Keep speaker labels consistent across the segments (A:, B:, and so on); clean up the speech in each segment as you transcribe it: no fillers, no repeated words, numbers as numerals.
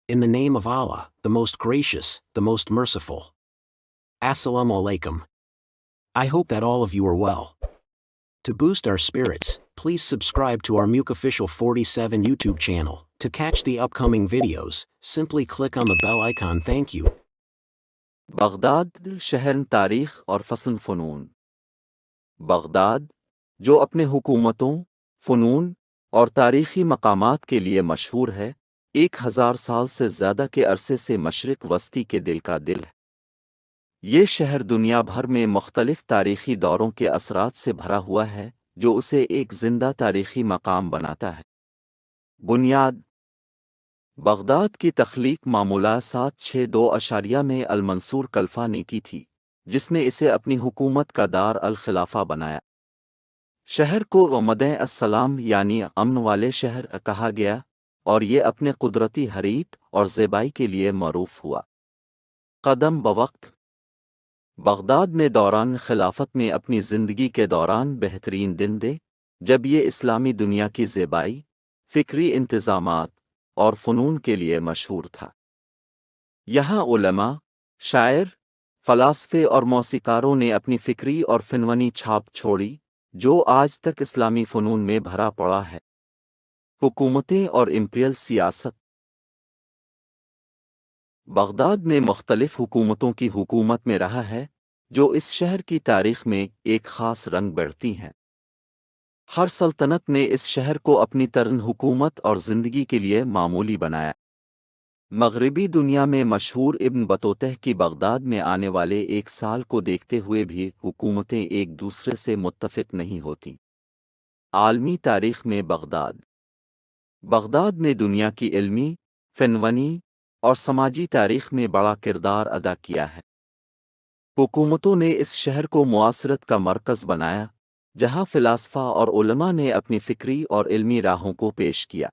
A: In the name of Allah, the most gracious, the most merciful. Assalamu alaikum. I hope that all of you are well. To boost our spirits, please subscribe to our MUK Official 47 YouTube channel. To catch the upcoming videos, simply click on the bell icon. Thank you.
B: Baghdad शहर तारीख़ और फ़सन फ़नून। Baghdad, जो अपने हुकूमतों, फ़नून और तारीख़ी मकामात के लिए मशहूर है, 1000 साल से ज़्यादा के अरसे से मशरिक़ वस्ती के दिल का दिल है। ये शहर दुनिया भर में मुख्तलिफ़ तारीख़ी दौरों के असरात से भरा हुआ है, जो उसे एक ज़िंदा तारीख़ी मकाम बनाता है। बुनियाद बगदाद की तख्लीक मामूला 762 में अल-मंसूर कल्फ़ा ने की थी, जिसने इसे अपनी हुकूमत का दार अल-खिलाफ़ा बनाया। शहर को मदीनतुस्सलाम यानी अमन वाले शहर कहा गया और ये अपने कुदरती हरीत और ज़ेबाई के लिए मरूफ हुआ। कदम बवक्त बगदाद ने दौरान खिलाफत में अपनी ज़िंदगी के दौरान बेहतरीन दिन दे, जब ये इस्लामी दुनिया की ज़ेबाई, फ़िक्री इंतज़ामात और फ़नून के लिए मशहूर था। यहाँ उलमा, शायर, फ़लासफ़े और मौसीकारों ने अपनी फ़िक्री और फ़नवनी छाप छोड़ी, जो आज तक इस्लामी फ़नून में भरा पड़ा है। हुकूमतें और इम्पीरियल सियासत बगदाद ने मुख्तलिफ़ हुकूमतों की हुकूमत में रहा है, जो इस शहर की तारीख़ में एक ख़ास रंग बढ़ती हैं। हर सल्तनत ने इस शहर को अपनी तर्ज़ हुकूमत और ज़िंदगी के लिए मामूली बनाया। मग़रिबी दुनिया में मशहूर इब्न बतूता की बगदाद में आने वाले एक साल को देखते हुए भी हुकूमतें एक दूसरे से मुत्तफ़िक़ नहीं होतीं। आलमी तारीख़ में बगदाद ने दुनिया की इल्मी, फ़नवनी और समाजी तारीख़ में बड़ा किरदार अदा किया है। हुकूमतों ने इस शहर को मुआसरत का मरकज़ बनाया, जहाँ फ़िलासफ़ा और उलमा ने अपनी फ़िक्री और इल्मी राहों को पेश किया।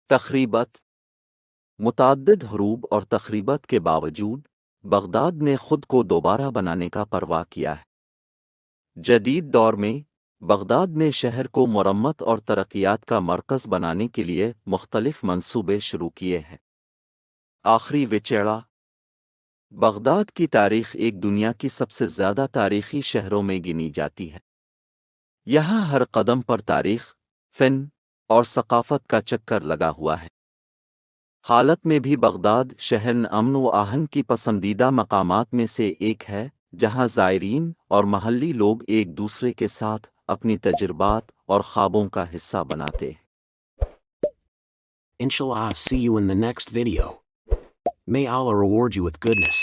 B: तख़रीबत मुतअद्दिद हरूब और तख़रीबत के बावजूद बगदाद ने ख़ुद को दोबारा बनाने का परवाह किया है। जदीद दौर में बगदाद ने शहर को मुरम्मत और तरक्कियात का मरकज़ बनाने के लिए मुख्तलिफ़ मंसूबे शुरू किए हैं। आखिरी विचेड़ा बगदाद की तारीख़ एक दुनिया की सबसे ज़्यादा तारीख़ी शहरों में गिनी जाती है। यहाँ हर कदम पर तारीख़, फ़न और सक़ाफ़त का चक्कर लगा हुआ है। हालत में भी बगदाद शहर अमन व आहन की पसंदीदा मकामात में से एक है, जहाँ ज़ायरीन और महल्ली लोग एक दूसरे के साथ अपनी तजुर्बात और ख्वाबों का हिस्सा बनाते हैं।
A: Inshallah, see you in the next video. May Allah reward you with goodness.